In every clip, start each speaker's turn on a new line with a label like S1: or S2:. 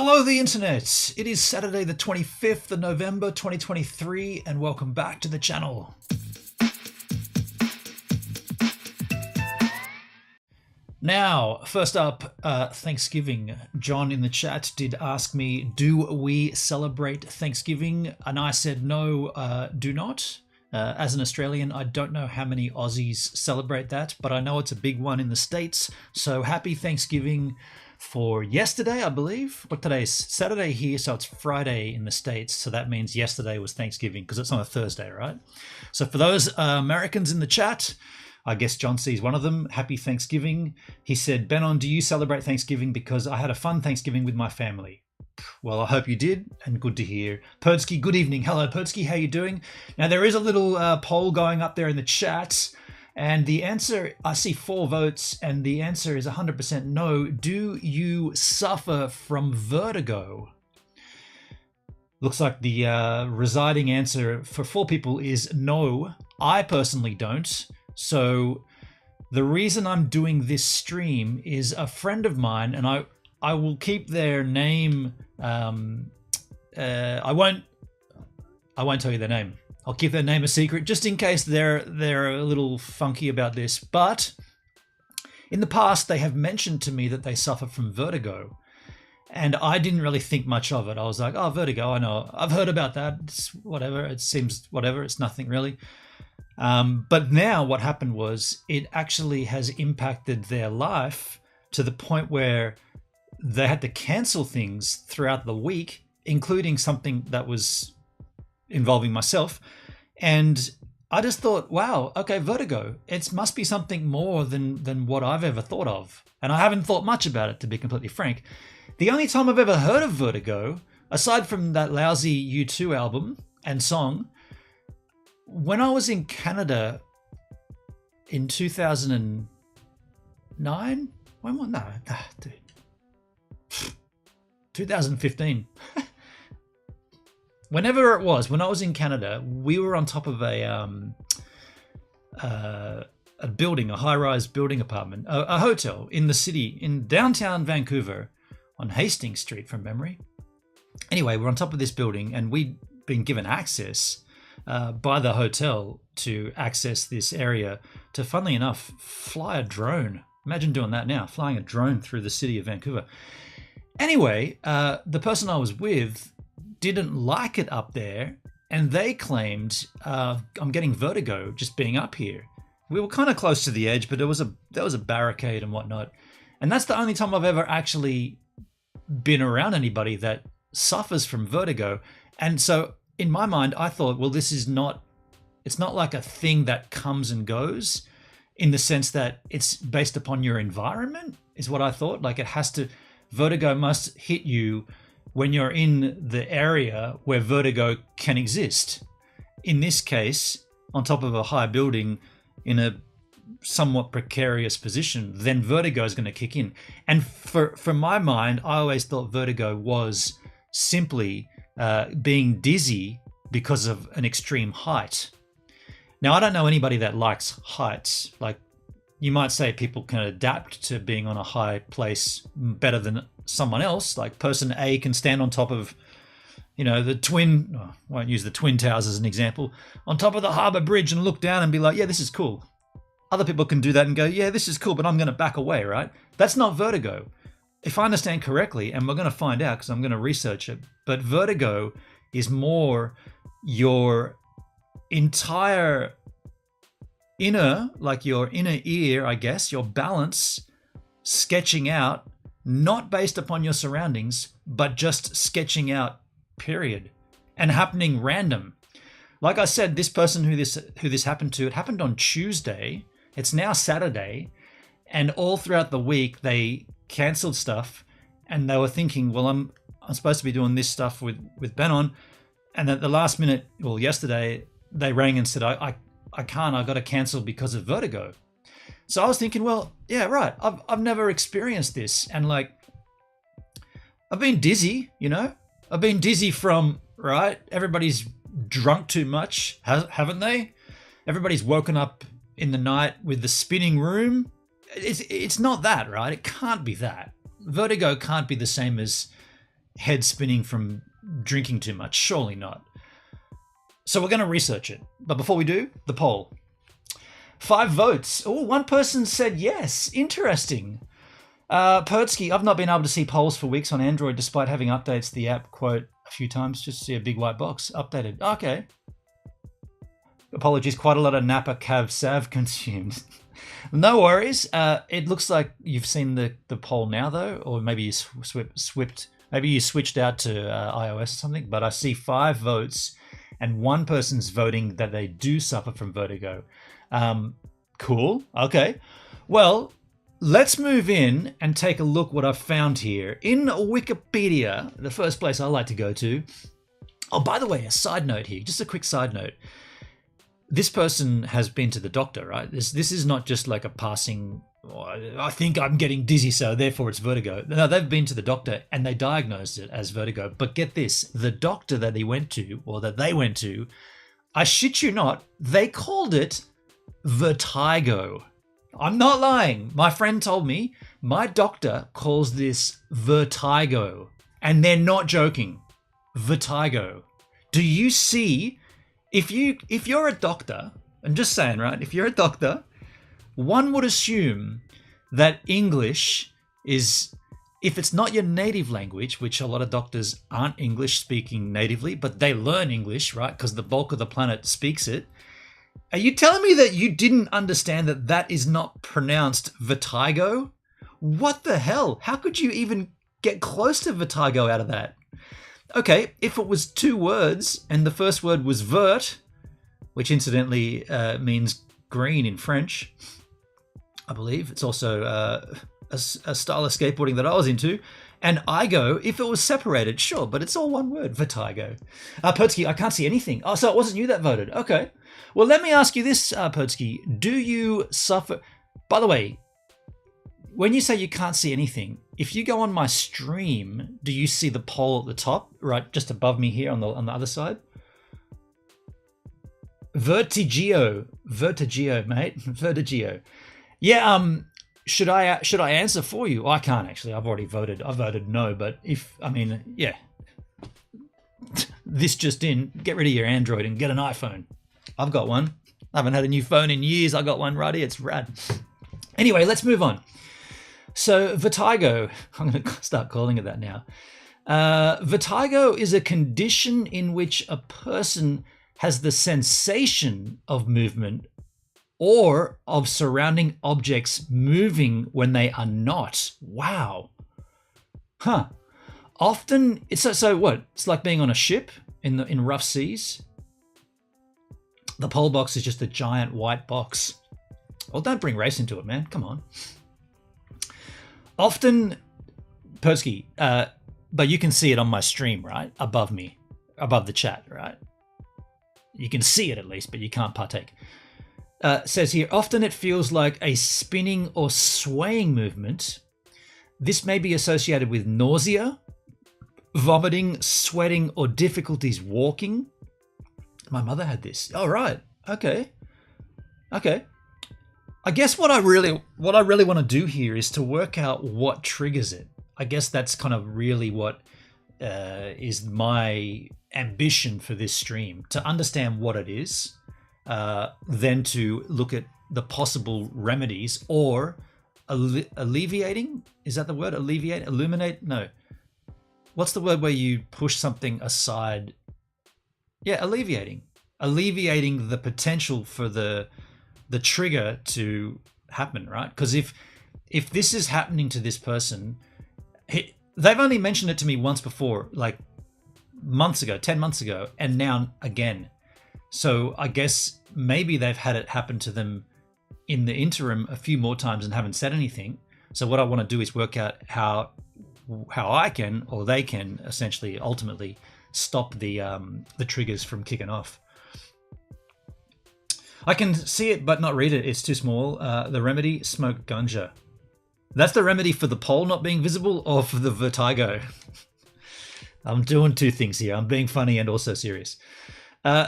S1: Hello the internet! It is Saturday the 25th of November 2023 and welcome back to the channel. Now, first up, Thanksgiving. John in the chat did ask me, do we celebrate Thanksgiving? And I said no, do not. As an Australian, I don't know how many Aussies celebrate that, but I know it's a big one in the States. So happy Thanksgiving for yesterday, I believe. But today's Saturday here, so it's Friday in the States. So that means yesterday was Thanksgiving because it's on a Thursday, right? So for those Americans in the chat, I guess John sees one of them. Happy Thanksgiving. He said, Benon, do you celebrate Thanksgiving? Because I had a fun Thanksgiving with my family. Well, I hope you did, and good to hear. Perdsky, good evening. Hello, Perdsky. How you doing? Now, there is a little poll going up there in the chat, and the answer, I see 4 votes, and the answer is 100% no. Do you suffer from vertigo? Looks like the residing answer for 4 people is no. I personally don't. So the reason I'm doing this stream is a friend of mine, and I will keep their name. I won't tell you their name. I'll keep their name a secret just in case they're a little funky about this. But in the past, they have mentioned to me that they suffer from vertigo, and I didn't really think much of it. I was like, oh, vertigo, I know. I've heard about that. It's whatever. It seems whatever. It's nothing really. But now what happened was it actually has impacted their life to the point where they had to cancel things throughout the week, including something that was involving myself. And I just thought, wow, okay, vertigo. It must be something more than what I've ever thought of. And I haven't thought much about it, to be completely frank. The only time I've ever heard of vertigo, aside from that lousy U2 album and song, when I was in Canada in 2009, when was no, dude. 2015. Whenever it was, when I was in Canada, we were on top of a building, a high-rise building apartment, a hotel in the city, in downtown Vancouver, on Hastings Street from memory. Anyway, we're on top of this building, and we'd been given access by the hotel to access this area to, funnily enough, fly a drone. Imagine doing that now, flying a drone through the city of Vancouver. Anyway, the person I was with didn't like it up there, and they claimed, I'm getting vertigo just being up here. We were kind of close to the edge, but there was a barricade and whatnot. And that's the only time I've ever actually been around anybody that suffers from vertigo. And so in my mind, I thought, well, it's not like a thing that comes and goes, in the sense that it's based upon your environment, is what I thought. Like vertigo must hit you when you're in the area where vertigo can exist. In this case, on top of a high building in a somewhat precarious position, then vertigo is going to kick in. And for my mind, I always thought vertigo was simply being dizzy because of an extreme height. Now, I don't know anybody that likes heights. Like, you might say people can adapt to being on a high place better than someone else. Like, person A can stand on top of, the twin, I won't use the Twin Towers as an example, on top of the harbour bridge and look down and be like, yeah, this is cool. Other people can do that and go, yeah, this is cool, but I'm going to back away, right? That's not vertigo. If I understand correctly, and we're going to find out because I'm going to research it, but vertigo is more your entire your inner ear, I guess, your balance sketching out, not based upon your surroundings, but just sketching out, period, and happening random. Like I said, this person who this happened to, it happened on Tuesday. It's now Saturday, and all throughout the week they cancelled stuff, and they were thinking, well, I'm supposed to be doing this stuff with Benon, and at the last minute, well, yesterday they rang and said, I can't, I've got to cancel because of vertigo. So I was thinking, well, yeah, right. I've never experienced this. And like, I've been dizzy, I've been dizzy from, right? Everybody's drunk too much, haven't they? Everybody's woken up in the night with the spinning room. It's not that, right? It can't be that. Vertigo can't be the same as head spinning from drinking too much. Surely not. So we're going to research it. But before we do, the poll. 5 votes. Oh, one person said yes. Interesting. Pertsky, I've not been able to see polls for weeks on Android despite having updates the app, quote, a few times. Just see a big white box. Updated. Okay. Apologies, quite a lot of Napa Cav Sav consumed. No worries. It looks like you've seen the poll now, though, or maybe you maybe you switched out to iOS or something. But I see 5 votes, and one person's voting that they do suffer from vertigo. Cool. Okay. Well, let's move in and take a look what I've found here in Wikipedia, the first place I like to go to. Oh, by the way, a side note here, just a quick side note. This person has been to the doctor, right? This is not just like a passing, I think I'm getting dizzy, so therefore it's vertigo. No, they've been to the doctor and they diagnosed it as vertigo. But get this, the doctor that they went to, I shit you not, they called it Vertigo. I'm not lying. My friend told me my doctor calls this Vertigo, and they're not joking. Vertigo. Do you see? If you're a doctor, I'm just saying, right? If you're a doctor, one would assume that English is, if it's not your native language, which a lot of doctors aren't English speaking natively, but they learn English, right? Because the bulk of the planet speaks it. Are you telling me that you didn't understand that that is not pronounced vertigo? What the hell? How could you even get close to vertigo out of that? Okay, if it was 2 words and the first word was vert, which incidentally means green in French, I believe. It's also a style of skateboarding that I was into. And igo, if it was separated, sure, but it's all one word, vertigo. Pertsky, I can't see anything. Oh, so it wasn't you that voted. Okay. Well, let me ask you this, Pertsky. Do you suffer... By the way, when you say you can't see anything, if you go on my stream, do you see the poll at the top, right, just above me here on the other side? Vertigo, mate. Vertigo. Yeah. Should I answer for you? I can't actually. I've already voted. I voted no. But yeah. This just in. Get rid of your Android and get an iPhone. I've got one. I haven't had a new phone in years. I got one right here. It's rad. Anyway, let's move on. So vertigo, I'm going to start calling it that now. Vertigo is a condition in which a person has the sensation of movement or of surrounding objects moving when they are not. Wow. Huh. Often, so what? It's like being on a ship in rough seas. The poll box is just a giant white box. Well, don't bring race into it, man. Come on. Often, Persky, but you can see it on my stream, right? Above me, above the chat, right? You can see it at least, but you can't partake. Says here, often it feels like a spinning or swaying movement. This may be associated with nausea, vomiting, sweating, or difficulties walking. My mother had this. Oh, right. Okay. I guess what I really want to do here is to work out what triggers it. I guess that's kind of really what is my ambition for this stream, to understand what it is, then to look at the possible remedies or alleviating. Is that the word? Alleviate? Illuminate? No. What's the word where you push something aside? Yeah, alleviating the potential for the trigger to happen, right? Because if this is happening to this person, they've only mentioned it to me once before, like months ago, 10 months ago, and now again. So I guess maybe they've had it happen to them in the interim a few more times and haven't said anything. So what I want to do is work out how I can, or they can, essentially, ultimately stop the triggers from kicking off. I can see it but not read it. It's too small. The remedy, smoke ganja. That's the remedy for the poll not being visible or for the vertigo? I'm doing 2 things here. I'm being funny and also serious.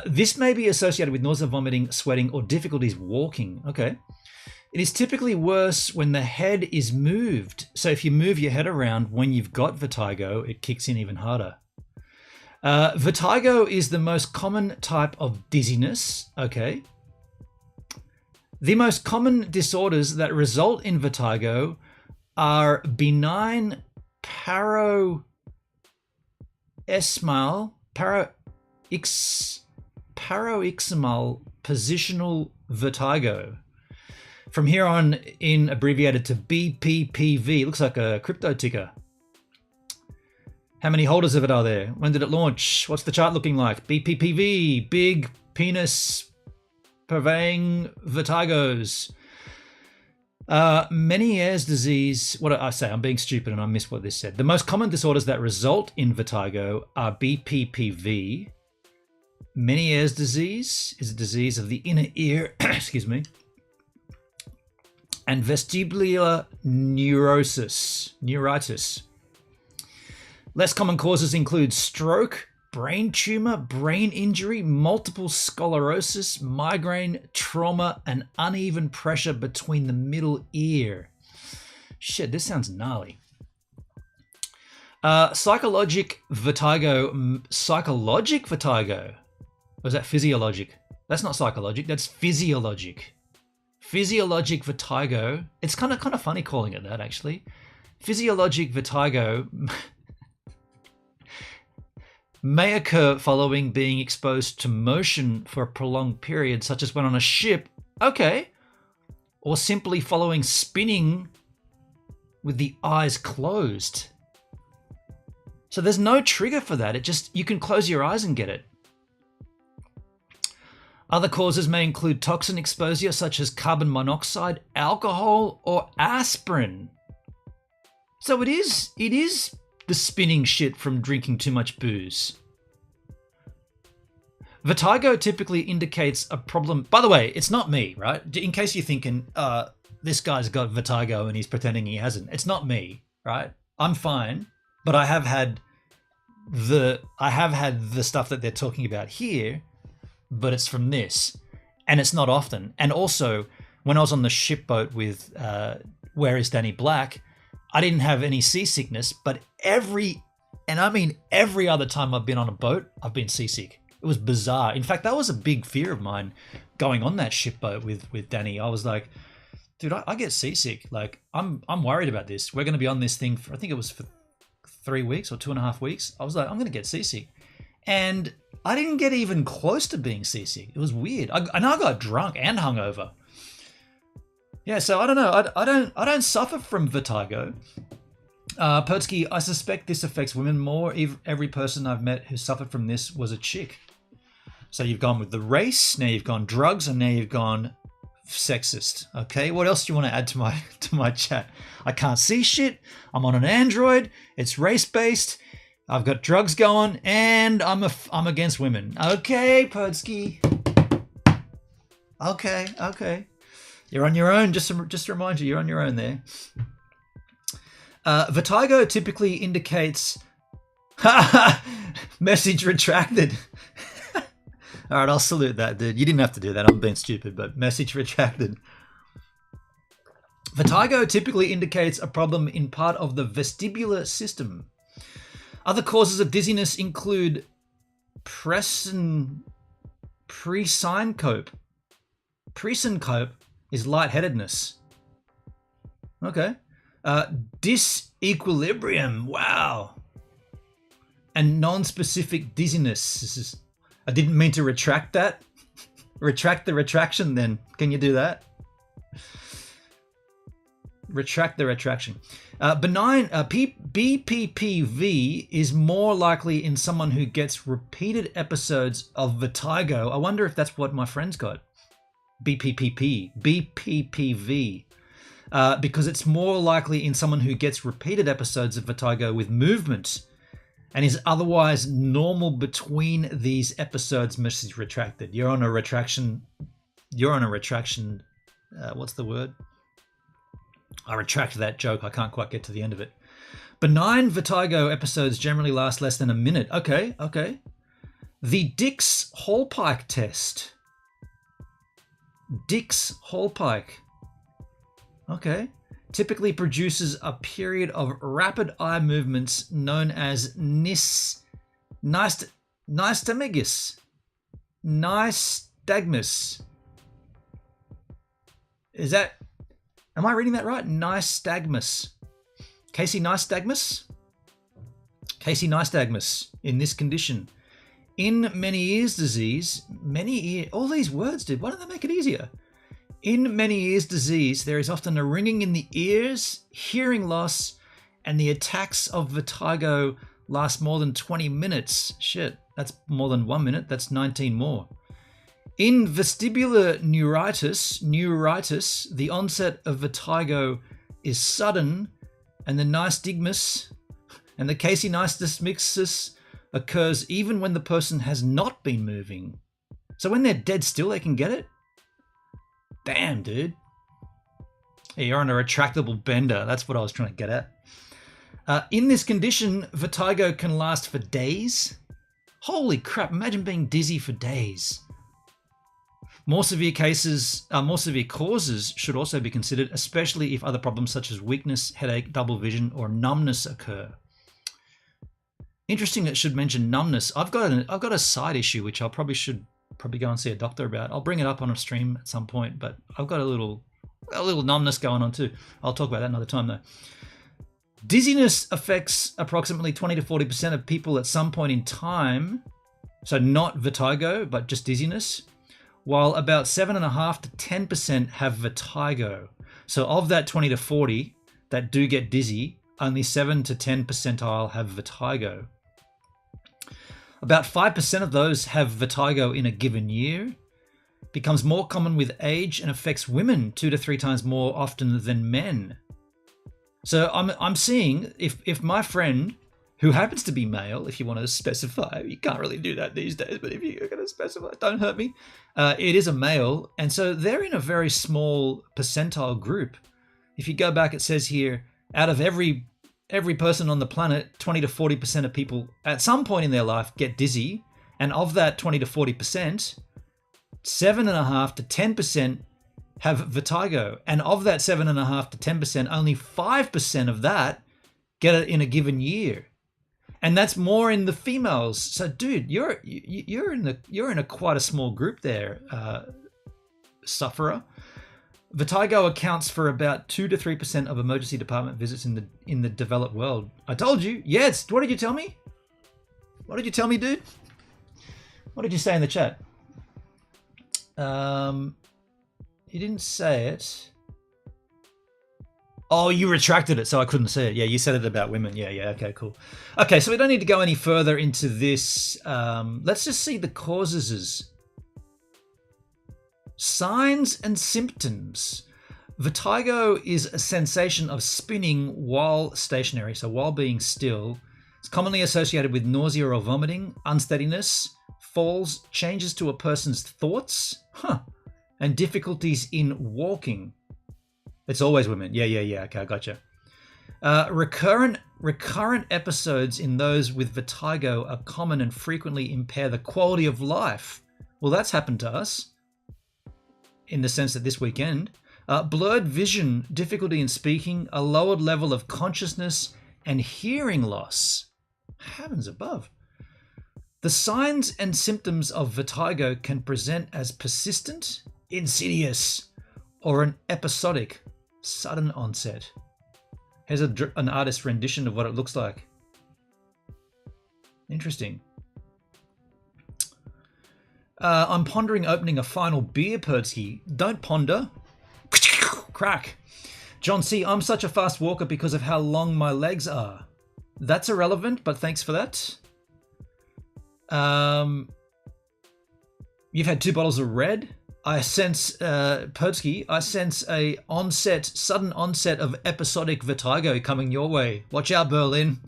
S1: This may be associated with nausea, vomiting, sweating, or difficulties walking. Okay. It is typically worse when the head is moved. So if you move your head around when you've got vertigo, it kicks in even harder. Vertigo is the most common type of dizziness. Okay. The most common disorders that result in vertigo are benign paroxysmal positional vertigo. From here on in, abbreviated to BPPV. Looks like a crypto ticker. How many holders of it are there? When did it launch? What's the chart looking like? BPPV, big penis purveying vertigos. Meniere's disease. What did I say? I'm being stupid and I missed what this said. The most common disorders that result in vertigo are BPPV. Meniere's disease is a disease of the inner ear. Excuse me. And vestibular neuritis. Less common causes include stroke, brain tumor, brain injury, multiple sclerosis, migraine, trauma, and uneven pressure between the middle ear. Shit, this sounds gnarly. Psychologic vertigo. Or is that physiologic? That's not psychologic, that's physiologic. Physiologic vertigo. It's kind of funny calling it that, actually. Physiologic vertigo may occur following being exposed to motion for a prolonged period, such as when on a ship, okay, or simply following spinning with the eyes closed. So there's no trigger for that. It just, you can close your eyes and get it. Other causes may include toxin exposure, such as carbon monoxide, alcohol, or aspirin. So it is the spinning shit from drinking too much booze. Vertigo typically indicates a problem. By the way, it's not me, right? In case you're thinking, this guy's got vertigo and he's pretending he hasn't. It's not me, right? I'm fine, but I have had the stuff that they're talking about here, but it's from this, and it's not often. And also, when I was on the shipboat with Where is Danny Black, I didn't have any seasickness, but every other time I've been on a boat, I've been seasick. It was bizarre. In fact, that was a big fear of mine going on that shipboat with Danny. I was like, dude, I get seasick. Like, I'm worried about this. We're going to be on this thing for, I think it was for 3 weeks or 2.5 weeks. I was like, I'm going to get seasick. And I didn't get even close to being seasick. It was weird. I got drunk and hungover. Yeah, so I don't know. I don't suffer from vertigo. Pertsky, I suspect this affects women more. Every person I've met who suffered from this was a chick. So you've gone with the race, now you've gone drugs, and now you've gone sexist. Okay, what else do you want to add to my chat? I can't see shit. I'm on an Android. It's race-based. I've got drugs going, and I'm against women. Okay, Perdsky. Okay. You're on your own. Just to remind you, you're on your own there. Vertigo typically indicates message retracted. All right, I'll salute that, dude. You didn't have to do that. I'm being stupid, but message retracted. Vertigo typically indicates a problem in part of the vestibular system. Other causes of dizziness include presyncope. Presyncope is lightheadedness. Okay. Disequilibrium. Wow. And non-specific dizziness. I didn't mean to retract that. Retract the retraction then. Can you do that? Retract the retraction. Benign BPPV is more likely in someone who gets repeated episodes of vertigo. I wonder if that's what my friend's got. BPPV. Because it's more likely in someone who gets repeated episodes of vertigo with movement and is otherwise normal between these episodes. Message retracted. You're on a retraction. What's the word? I retract that joke. I can't quite get to the end of it. Benign vertigo episodes generally last less than a minute. Okay. The Dix-Hallpike test. Dix-Hallpike. Okay. Typically produces a period of rapid eye movements known as nystagmus. Nystagmus. Is that, am I reading that right? Nystagmus. Casey Nystagmus? Casey Nystagmus in this condition. In Meniere's disease, all these words, dude, why don't they make it easier? In Meniere's disease, there is often a ringing in the ears, hearing loss, and the attacks of vertigo last more than 20 minutes. Shit, that's more than 1 minute. That's 19 more. In vestibular neuritis, the onset of vertigo is sudden, and the nystagmus and the Casey nystagmus occurs even when the person has not been moving. So when they're dead still, they can get it? Damn, dude. Hey, you're on a retractable bender. That's what I was trying to get at. In this condition, vertigo can last for days. Holy crap, imagine being dizzy for days. More severe causes should also be considered, especially if other problems such as weakness, headache, double vision, or numbness occur. Interesting, it should mention numbness. I've got a side issue which I'll probably go and see a doctor about. I'll bring it up on a stream at some point, but I've got a little numbness going on too. I'll talk about that another time though. Dizziness affects approximately 20 to 40% of people at some point in time. So not vertigo, but just dizziness. While about 7.5 to 10% have vertigo. So of that 20 to 40 that do get dizzy, only 7 to 10 percentile have vertigo. About 5% of those have vertigo in a given year. Becomes more common with age and affects women 2 to 3 times more often than men. So I'm seeing if my friend, who happens to be male, if you want to specify, you can't really do that these days, but if you're going to specify, don't hurt me. It is a male, and so they're in a very small percentile group. If you go back, it says here, out of every person on the planet, 20 to 40% of people at some point in their life get dizzy, and of that 20 to 40%, 7.5 to 10% have vertigo, and of that 7.5 to 10%, only 5% of that get it in a given year. And that's more in the females. So, dude, you're in a quite a small group there, sufferer. Vertigo accounts for about 2 to 3% of emergency department visits in the developed world. I told you. Yes. What did you tell me? What did you tell me, dude? What did you say in the chat? You didn't say it. Oh, you retracted it, so I couldn't see it. Yeah, you said it about women. Yeah, okay, cool. Okay, so we don't need to go any further into this. Let's just see the causes. Signs and symptoms. Vertigo is a sensation of spinning while stationary, so while being still. It's commonly associated with nausea or vomiting, unsteadiness, falls, changes to a person's thoughts, and difficulties in walking. It's always women. Yeah. Okay, I gotcha. Recurrent episodes in those with vertigo are common and frequently impair the quality of life. Well, that's happened to us in the sense that this weekend. Blurred vision, difficulty in speaking, a lowered level of consciousness, and hearing loss. Heavens above. The signs and symptoms of vertigo can present as persistent, insidious, or an episodic, sudden onset. Here's an artist's rendition of what it looks like. Interesting. I'm pondering opening a final beer, Perdsky. Don't ponder. Crack. John C. I'm such a fast walker because of how long my legs are. That's irrelevant, but thanks for that. You've had 2 bottles of red. I sense, Perdsky, I sense a sudden onset of episodic vertigo coming your way. Watch out, Berlin.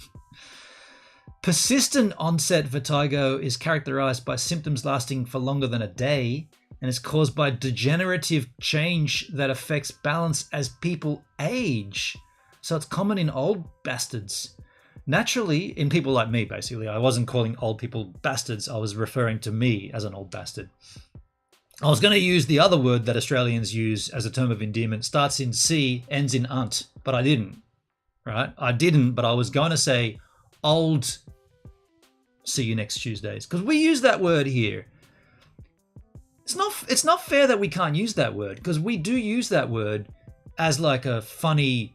S1: Persistent onset vertigo is characterized by symptoms lasting for longer than a day and is caused by degenerative change that affects balance as people age. So it's common in old bastards. Naturally, in people like me, basically. I wasn't calling old people bastards. I was referring to me as an old bastard. I was going to use the other word that Australians use as a term of endearment. Starts in C, ends in unt, but I didn't. Right? I didn't, but I was going to say old see you next Tuesdays, because we use that word here. It's not fair that we can't use that word, because we do use that word as like a funny,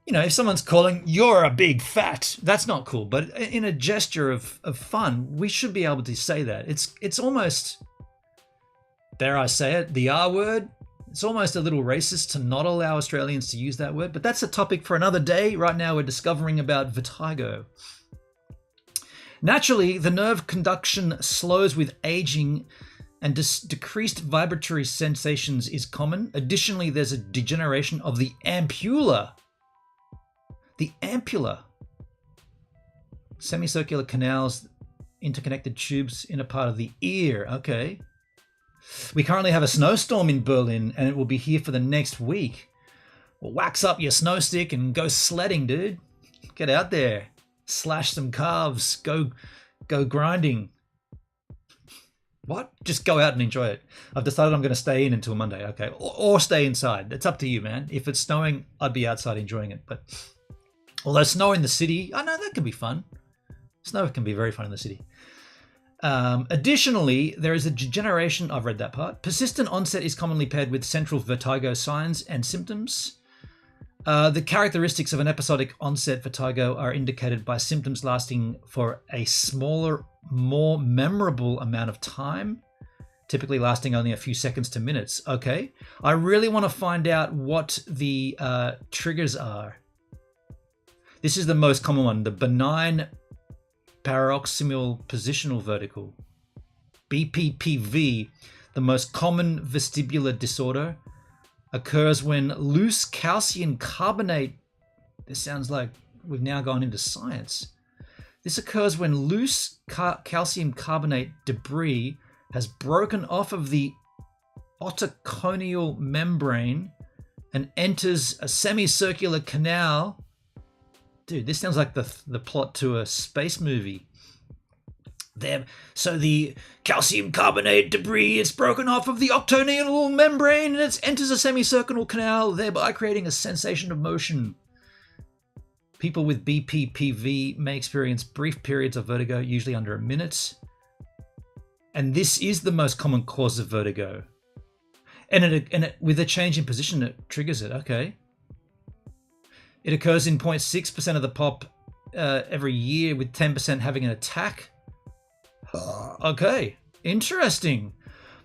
S1: if someone's calling, you're a big fat, that's not cool. But in a gesture of fun, we should be able to say that. It's almost, dare I say it, the R word. It's almost a little racist to not allow Australians to use that word, but that's a topic for another day. Right now we're discovering about vertigo. Naturally, the nerve conduction slows with aging, and decreased vibratory sensations is common. Additionally, there's a degeneration of the ampulla. The ampulla. Semicircular canals, interconnected tubes in a part of the ear. Okay. We currently have a snowstorm in Berlin, and it will be here for the next week. Well, wax up your snow stick and go sledding, dude. Get out there. Slash some calves. Go grinding. What? Just go out and enjoy it. I've decided I'm going to stay in until Monday. Okay. Or stay inside. It's up to you, man. If it's snowing, I'd be outside enjoying it. But although snow in the city, I know that can be fun. Snow can be very fun in the city. Additionally, there is a degeneration. I've read that part. Persistent onset is commonly paired with central vertigo signs and symptoms. The characteristics of an episodic onset vertigo are indicated by symptoms lasting for a smaller, more memorable amount of time, typically lasting only a few seconds to minutes. Okay. I really want to find out what the triggers are. This is the most common one, the benign paroxysmal positional vertigo, BPPV. The most common vestibular disorder occurs when loose calcium carbonate, this sounds like we've now gone into science. This occurs when loose calcium carbonate debris has broken off of the otoconal membrane and enters a semicircular canal. Dude, this sounds like the plot to a space movie. So the calcium carbonate debris is broken off of the octogonal membrane and it enters a semicircular canal, thereby creating a sensation of motion. People with BPPV may experience brief periods of vertigo, usually under a minute. And this is the most common cause of vertigo. And with a change in position, it triggers it. Okay. It occurs in 0.6% of the pop every year, with 10% having an attack. Okay, interesting.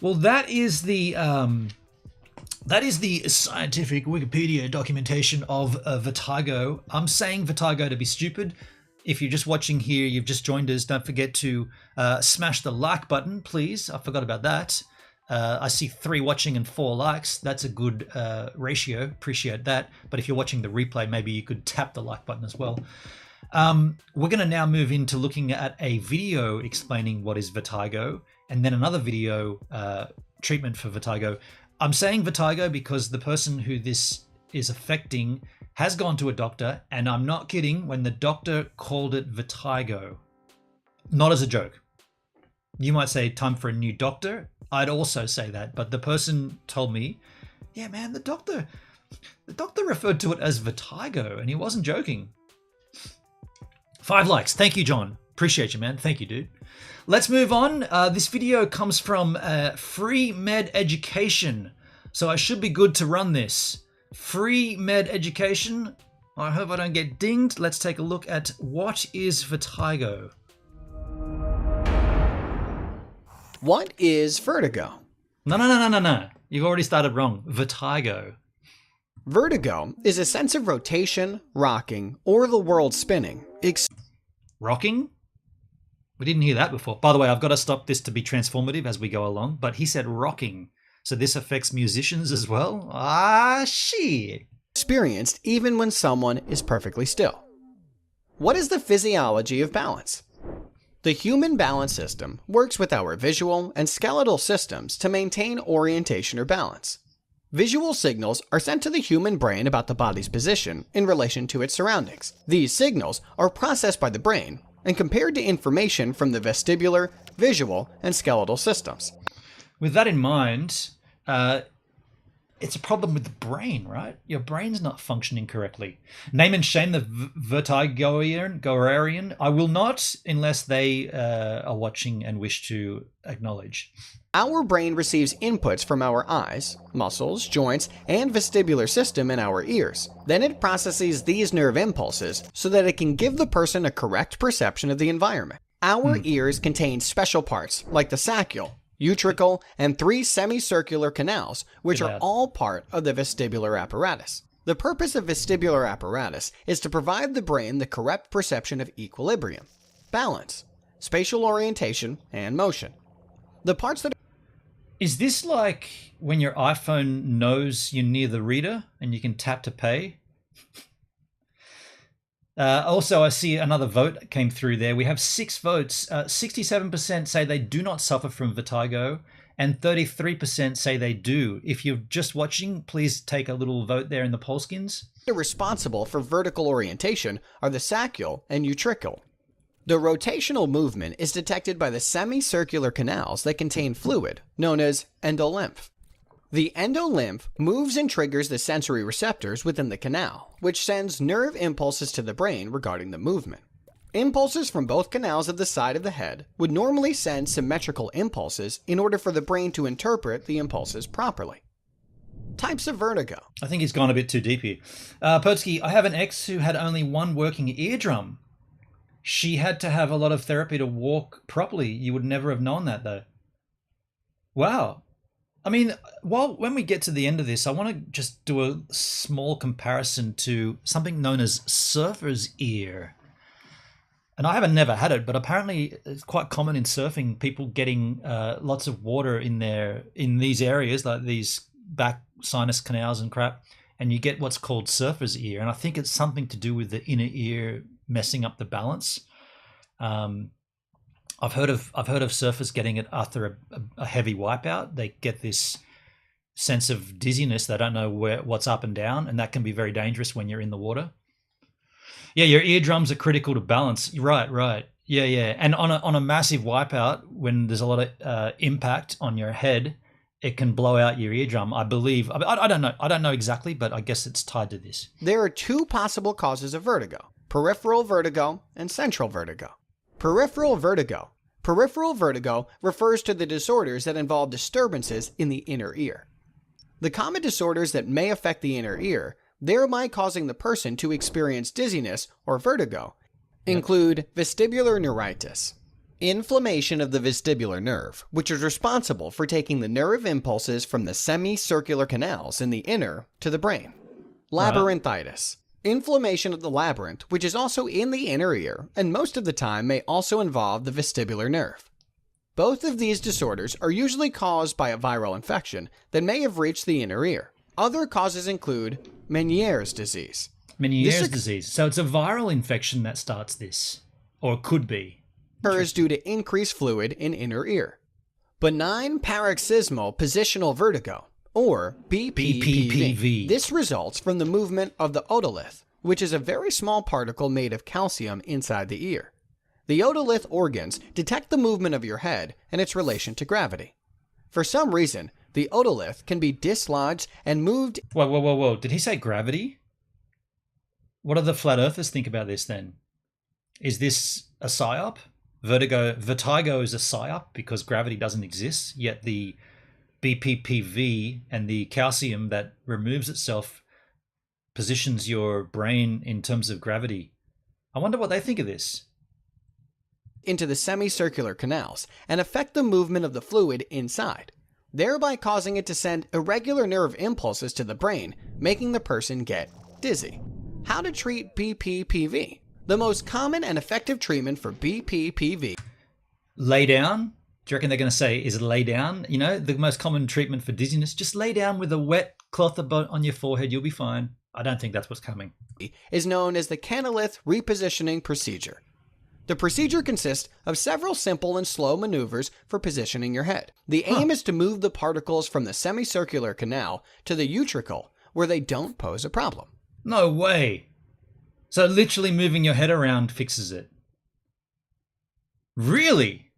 S1: Well, that is the scientific Wikipedia documentation of vertigo. I'm saying vertigo to be stupid. If you're just watching here, you've just joined us, don't forget to smash the like button, please. I forgot about that. I see 3 watching and 4 likes. That's a good ratio. Appreciate that. But if you're watching the replay, maybe you could tap the like button as well. We're going to now move into looking at a video explaining what is vertigo, and then another video treatment for vertigo. I'm saying vertigo because the person who this is affecting has gone to a doctor, and I'm not kidding when the doctor called it vertigo. Not as a joke. You might say time for a new doctor. I'd also say that, but the person told me, yeah, man, the doctor referred to it as vertigo, and he wasn't joking. 5 likes. Thank you, John. Appreciate you, man. Thank you, dude. Let's move on. This video comes from Free Med Education, so I should be good to run this. Free Med Education. I hope I don't get dinged. Let's take a look at what is vertigo.
S2: What is vertigo?
S1: No. You've already started wrong. Vertigo.
S2: Vertigo is a sense of rotation, rocking, or the world spinning.
S1: Rocking? We didn't hear that before. By the way, I've got to stop this to be transformative as we go along, but he said rocking. So this affects musicians as well? Ah, shit.
S2: Experienced even when someone is perfectly still. What is the physiology of balance? The human balance system works with our visual and skeletal systems to maintain orientation or balance. Visual signals are sent to the human brain about the body's position in relation to its surroundings. These signals are processed by the brain and compared to information from the vestibular, visual, and skeletal systems.
S1: with that in mind, it's a problem with the brain, right? Your brain's not functioning correctly. Name and shame the Vertigoian. I will not, unless they are watching and wish to acknowledge.
S2: Our brain receives inputs from our eyes, muscles, joints, and vestibular system in our ears. Then it processes these nerve impulses so that it can give the person a correct perception of the environment. Our ears contain special parts like the saccule, utricle, and 3 semicircular canals, which are all part of the vestibular apparatus. The purpose of vestibular apparatus is to provide the brain the correct perception of equilibrium, balance, spatial orientation, and motion. The parts that
S1: Is this like when your iPhone knows you're near the reader and you can tap to pay? Also, I see another vote came through there. We have 6 votes. 67% say they do not suffer from vertigo, and 33% say they do. If you're just watching, please take a little vote there in the pollskins.
S2: responsible for vertical orientation are the saccule and utricle. The rotational movement is detected by the semicircular canals that contain fluid, known as endolymph. The endolymph moves and triggers the sensory receptors within the canal, which sends nerve impulses to the brain regarding the movement. Impulses from both canals of the side of the head would normally send symmetrical impulses in order for the brain to interpret the impulses properly. Types of vertigo.
S1: I think he's gone a bit too deep here. Potsky, I have an ex who had only one working eardrum. She had to have a lot of therapy to walk properly. You would never have known that, though. Wow. I mean, when we get to the end of this, I want to just do a small comparison to something known as surfer's ear. And I haven't never had it, but apparently it's quite common in surfing, people getting lots of water in these areas, like these back sinus canals and crap, and you get what's called surfer's ear. And I think it's something to do with the inner ear messing up the balance. I've heard of surfers getting it after a heavy wipeout. They get this sense of dizziness. They don't know what's up and down, and that can be very dangerous when you're in the water. Yeah, your eardrums are critical to balance. Right. Yeah. And on a massive wipeout, when there's a lot of impact on your head, it can blow out your eardrum, I believe. I don't know. I don't know exactly, but I guess it's tied to this.
S2: There are 2 possible causes of vertigo: peripheral vertigo and central vertigo. Peripheral vertigo. Peripheral vertigo refers to the disorders that involve disturbances in the inner ear. The common disorders that may affect the inner ear, thereby causing the person to experience dizziness or vertigo, include vestibular neuritis, inflammation of the vestibular nerve, which is responsible for taking the nerve impulses from the semicircular canals in the inner to the brain, labyrinthitis, inflammation of the labyrinth, which is also in the inner ear and most of the time may also involve the vestibular nerve. Both of these disorders are usually caused by a viral infection that may have reached the inner ear. Other causes include Meniere's disease.
S1: Meniere's disease. So it's a viral infection that starts this, or could be.
S2: Occurs due to increased fluid in inner ear. Benign paroxysmal positional vertigo, or BPPV. This results from the movement of the otolith, which is a very small particle made of calcium inside the ear. The otolith organs detect the movement of your head and its relation to gravity. For some reason, the otolith can be dislodged and moved.
S1: Whoa. Did he say gravity? What do the flat earthers think about this then? Is this a psyop? Vertigo is a psyop because gravity doesn't exist, yet the BPPV and the calcium that removes itself positions your brain in terms of gravity. I wonder what they think of this.
S2: Into the semicircular canals and affect the movement of the fluid inside, thereby causing it to send irregular nerve impulses to the brain, making the person get dizzy. How to treat BPPV? The most common and effective treatment for BPPV. Lay
S1: down. Do you reckon they're going to say, is it lay down? You know, the most common treatment for dizziness, just lay down with a wet cloth on your forehead, you'll be fine. I don't think that's what's coming.
S2: Is known as the canalith repositioning procedure. The procedure consists of several simple and slow maneuvers for positioning your head. The aim is to move the particles from the semicircular canal to the utricle, where they don't pose a problem.
S1: No way. So literally moving your head around fixes it. Really?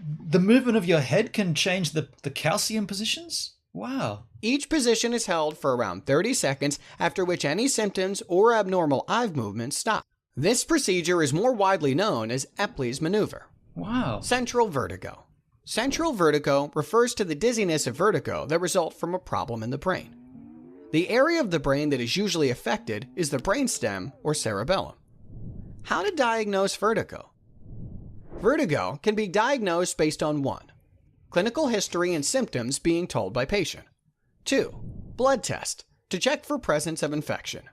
S1: the movement of your head can change the calcium positions? Wow.
S2: Each position is held for around 30 seconds, after which any symptoms or abnormal eye movements stop. This procedure is more widely known as Epley's maneuver.
S1: Wow.
S2: Central vertigo. Central vertigo refers to the dizziness of vertigo that result from a problem in the brain. The area of the brain that is usually affected is the brainstem or cerebellum. How to diagnose vertigo? Vertigo can be diagnosed based on 1. Clinical history and symptoms being told by patient. 2. Blood test to check for presence of infection.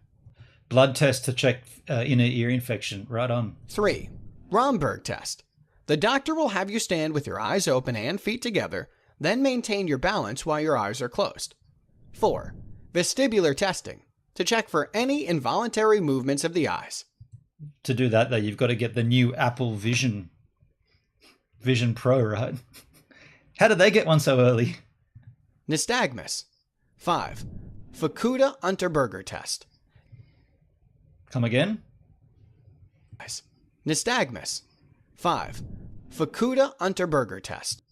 S1: Blood test to check inner ear infection. Right on.
S2: 3. Romberg test. The doctor will have you stand with your eyes open and feet together, then maintain your balance while your eyes are closed. 4. Vestibular testing to check for any involuntary movements of the eyes.
S1: To do that, though, you've got to get the new Apple Vision Pro, right? How did they get one so early?
S2: Nystagmus. 5. Fukuda-Unterberger test.
S1: Come again?
S2: Nystagmus. 5. Fukuda-Unterberger test.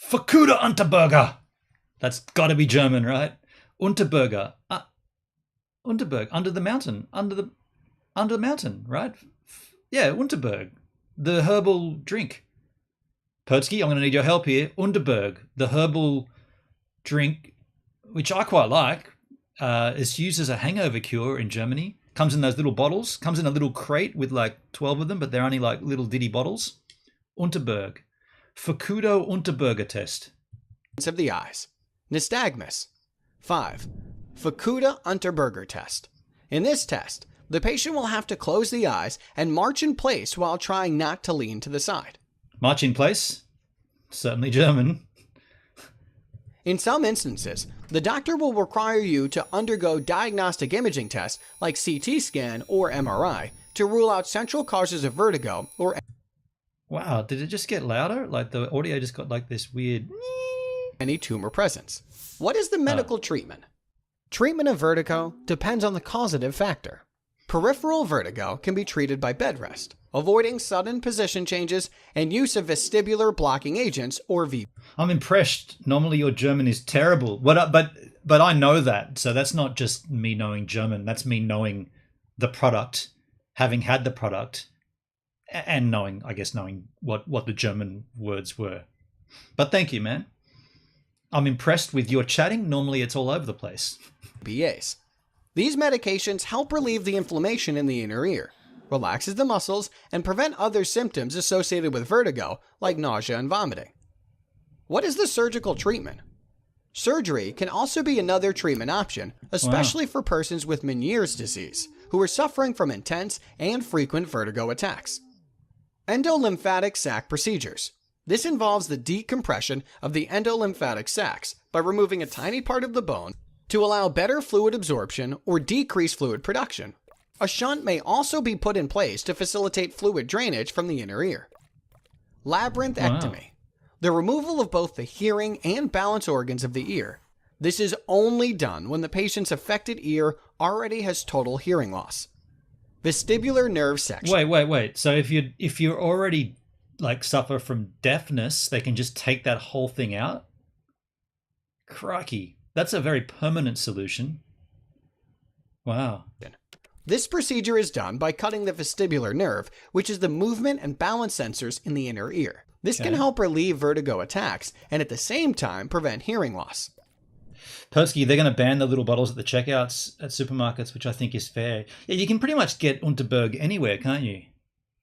S1: Fukuda-Unterberger! That's got to be German, right? Unterberger. Unterberg, under the mountain. Under the mountain, right? Yeah, Unterberg. The herbal drink. Pertsky, I'm going to need your help here. Unterberg, the herbal drink, which I quite like, is used as a hangover cure in Germany. Comes in those little bottles. Comes in a little crate with like 12 of them, but they're only like little ditty bottles. Unterberg. Fukuda-Unterberger test.
S2: Of the eyes. Nystagmus. 5. Fukuda-Unterberger test. In this test, the patient will have to close the eyes and march in place while trying not to lean to the side.
S1: March in place? Certainly German.
S2: In some instances, the doctor will require you to undergo diagnostic imaging tests like CT scan or MRI to rule out central causes of vertigo or
S1: Wow, did it just get louder? Like the audio just got like this weird...
S2: any tumor presence. What is the medical treatment? Treatment of vertigo depends on the causative factor. Peripheral vertigo can be treated by bed rest, avoiding sudden position changes, and use of vestibular blocking agents or V.
S1: I'm impressed. Normally your German is terrible. But I know that. So that's not just me knowing German. That's me knowing the product, having had the product, and knowing what the German words were. But thank you, man. I'm impressed with your chatting. Normally it's all over the place.
S2: BAs. These medications help relieve the inflammation in the inner ear, relaxes the muscles, and prevent other symptoms associated with vertigo, like nausea and vomiting. What is the surgical treatment? Surgery can also be another treatment option, especially for persons with Meniere's disease, who are suffering from intense and frequent vertigo attacks. Endolymphatic sac procedures. This involves the decompression of the endolymphatic sacs by removing a tiny part of the bone to allow better fluid absorption or decrease fluid production. A shunt may also be put in place to facilitate fluid drainage from the inner ear. Labyrinthectomy.
S1: Wow.
S2: The removal of both the hearing and balance organs of the ear. This is only done when the patient's affected ear already has total hearing loss. Vestibular nerve section.
S1: Wait. So if you're already like suffer from deafness, they can just take that whole thing out? Crikey. That's a very permanent solution. Wow.
S2: This procedure is done by cutting the vestibular nerve, which is the movement and balance sensors in the inner ear. This can help relieve vertigo attacks and at the same time prevent hearing loss.
S1: Persky, they're going to ban the little bottles at the checkouts at supermarkets, which I think is fair. Yeah, you can pretty much get Unterberg anywhere, can't you?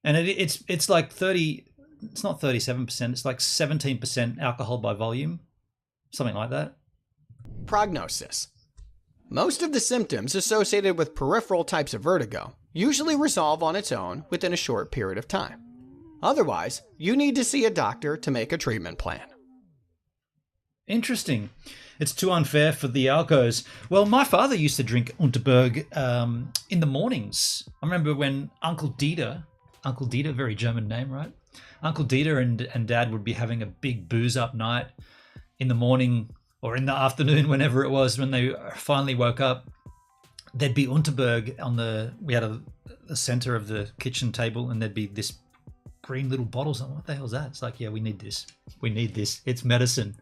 S1: And it's like 30, it's not 37%, it's like 17% alcohol by volume, something like that.
S2: Prognosis. Most of the symptoms associated with peripheral types of vertigo usually resolve on its own within a short period of time. Otherwise, you need to see a doctor to make a treatment plan.
S1: Interesting. It's too unfair for the alcos. Well, my father used to drink Unterberg in the mornings. I remember when Uncle Dieter, very German name, right? Uncle Dieter and Dad would be having a big booze up night in the morning or in the afternoon, whenever it was, when they finally woke up. There'd be Unterberg we had a center of the kitchen table, and there'd be this green little bottles. What the hell is that? It's like, yeah, we need this. We need this. It's medicine.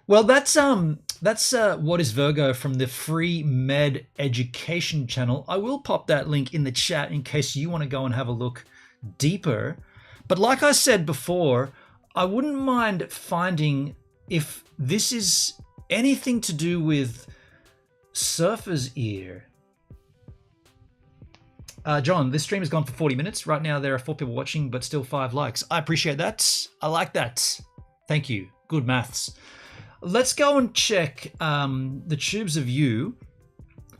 S1: Well, that's What is Virgo from the Free Med Education channel. I will pop that link in the chat in case you want to go and have a look deeper. But like I said before, I wouldn't mind finding if this is anything to do with surfer's ear. John, this stream has gone for 40 minutes. Right now there are 4 people watching, but still 5 likes. I appreciate that. I like that. Thank you. Good maths. Let's go and check the tubes of you.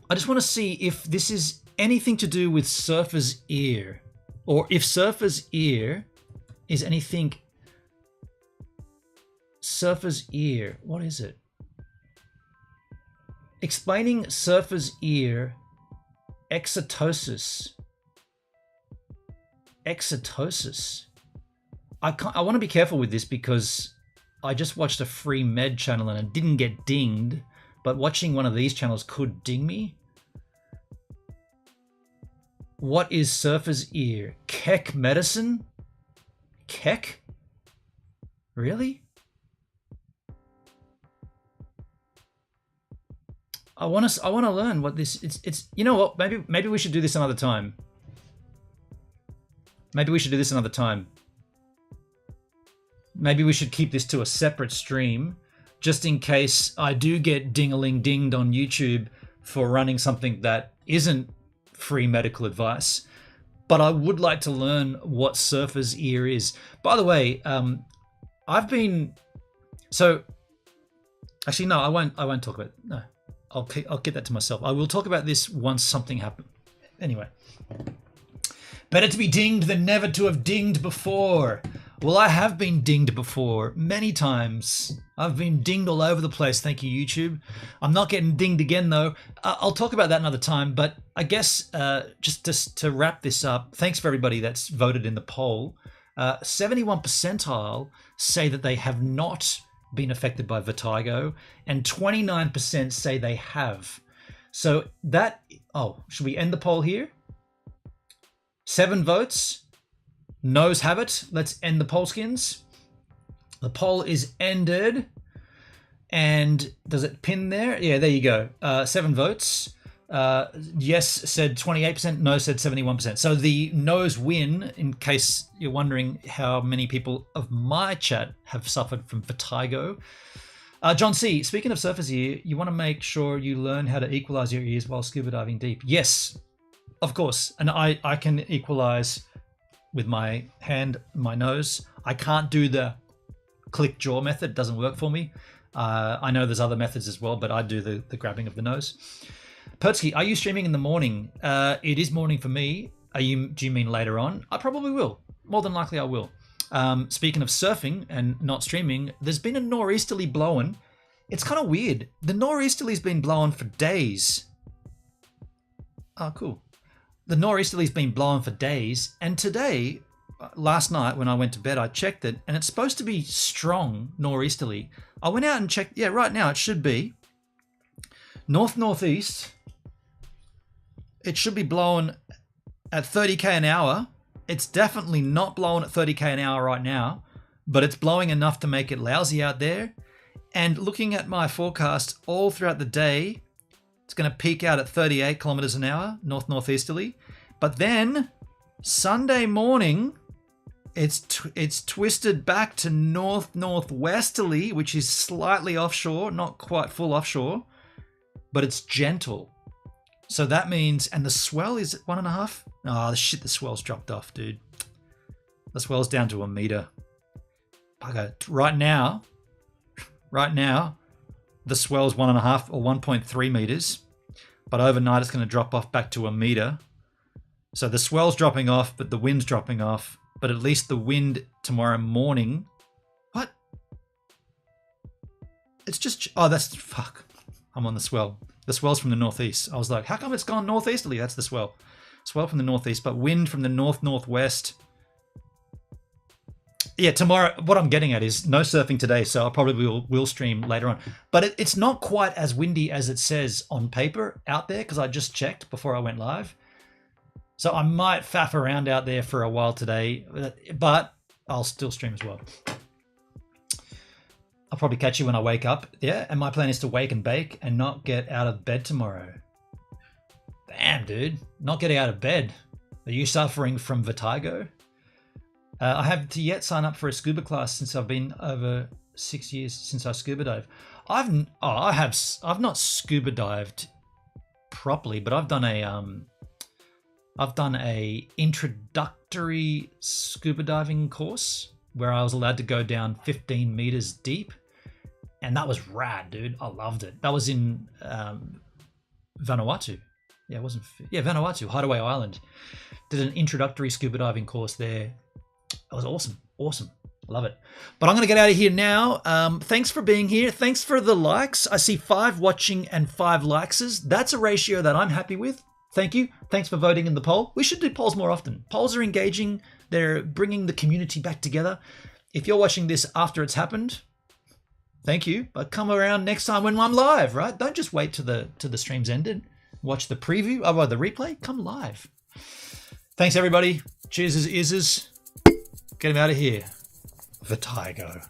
S1: I just want to see if this is anything to do with surfer's ear, or if surfer's ear is anything. Surfer's ear. What is it? Explaining surfer's ear. Exotosis. Exotosis. I want to be careful with this because I just watched a Free Med channel and it didn't get dinged, but watching one of these channels could ding me. What is surfer's ear? Keck medicine? Keck? Really? I want to learn what this it's you know what, maybe we should do this another time. Maybe we should do this another time. Maybe we should keep this to a separate stream, just in case I do get ding-a-ling-dinged on YouTube for running something that isn't free medical advice. But I would like to learn what surfer's ear is. By the way, I've been... So, actually, no, I won't talk about it. No, I'll keep that to myself. I will talk about this once something happens. Anyway. Better to be dinged than never to have dinged before. Well, I have been dinged before, many times. I've been dinged all over the place, thank you, YouTube. I'm not getting dinged again, though. I'll talk about that another time, but I guess just to wrap this up, thanks for everybody that's voted in the poll. 71 percentile say that they have not been affected by vertigo, and 29% say they have. So that... Oh, should we end the poll here? 7 votes. No's have it. Let's end the poll skins. The poll is ended. And does it pin there? Yeah, there you go. 7 votes. Yes said 28%. No said 71%. So the no's win, in case you're wondering how many people of my chat have suffered from vertigo. John C., speaking of surfer's ear, you want to make sure you learn how to equalize your ears while scuba diving deep. Yes, of course. And I can equalize with my hand, my nose. I can't do the click jaw method. It doesn't work for me. I know there's other methods as well, but I do the grabbing of the nose. Pertsky, are you streaming in the morning? It is morning for me. Do you mean later on? I probably will. More than likely I will. Speaking of surfing and not streaming, there's been a nor'easterly blowing. It's kind of weird. The nor'easterly's been blowing for days. Oh, cool. The nor'easterly's been blowing for days, and today, last night when I went to bed, I checked it, and it's supposed to be strong nor'easterly. I went out and checked. Yeah, right now it should be north-northeast. It should be blowing at 30k an hour. It's definitely not blowing at 30k an hour right now, but it's blowing enough to make it lousy out there. And looking at my forecast all throughout the day, it's going to peak out at 38 kilometers an hour, north-northeasterly. But then Sunday morning, it's twisted back to north-northwesterly, which is slightly offshore, not quite full offshore, but it's gentle. So that means, and the swell is at 1.5. Oh, shit, the swell's dropped off, dude. The swell's down to 1 meter. Bugger. Right now, the swell's 1.5 or 1.3 meters, but overnight it's going to drop off back to 1 meter. So the swell's dropping off, but the wind's dropping off. But at least the wind tomorrow morning. What? It's just, oh, that's, fuck. I'm on the swell. The swell's from the northeast. I was like, how come it's gone northeasterly? That's the swell. Swell from the northeast, but wind from the north-northwest. Yeah, tomorrow, what I'm getting at is no surfing today, so I probably will stream later on. But it's not quite as windy as it says on paper out there, because I just checked before I went live. So I might faff around out there for a while today, but I'll still stream as well. I'll probably catch you when I wake up. Yeah, and my plan is to wake and bake and not get out of bed tomorrow. Damn, dude. Not getting out of bed. Are you suffering from vertigo? I have to yet sign up for a scuba class since I've been over 6 years since I scuba dive. I've not scuba dived properly, but I've done a introductory scuba diving course where I was allowed to go down 15 meters deep, and that was rad, dude. I loved it. That was in Vanuatu. Yeah, it wasn't. Yeah, Vanuatu, Hideaway Island. Did an introductory scuba diving course there. It was awesome. Awesome. Love it. But I'm going to get out of here now. Thanks for being here. Thanks for the likes. I see 5 watching and 5 likeses. That's a ratio that I'm happy with. Thank you. Thanks for voting in the poll. We should do polls more often. Polls are engaging. They're bringing the community back together. If you're watching this after it's happened, thank you. But come around next time when I'm live, right? Don't just wait till the stream's ended. Watch the preview, the replay. Come live. Thanks, everybody. Cheers, Get him out of here. Vertigo.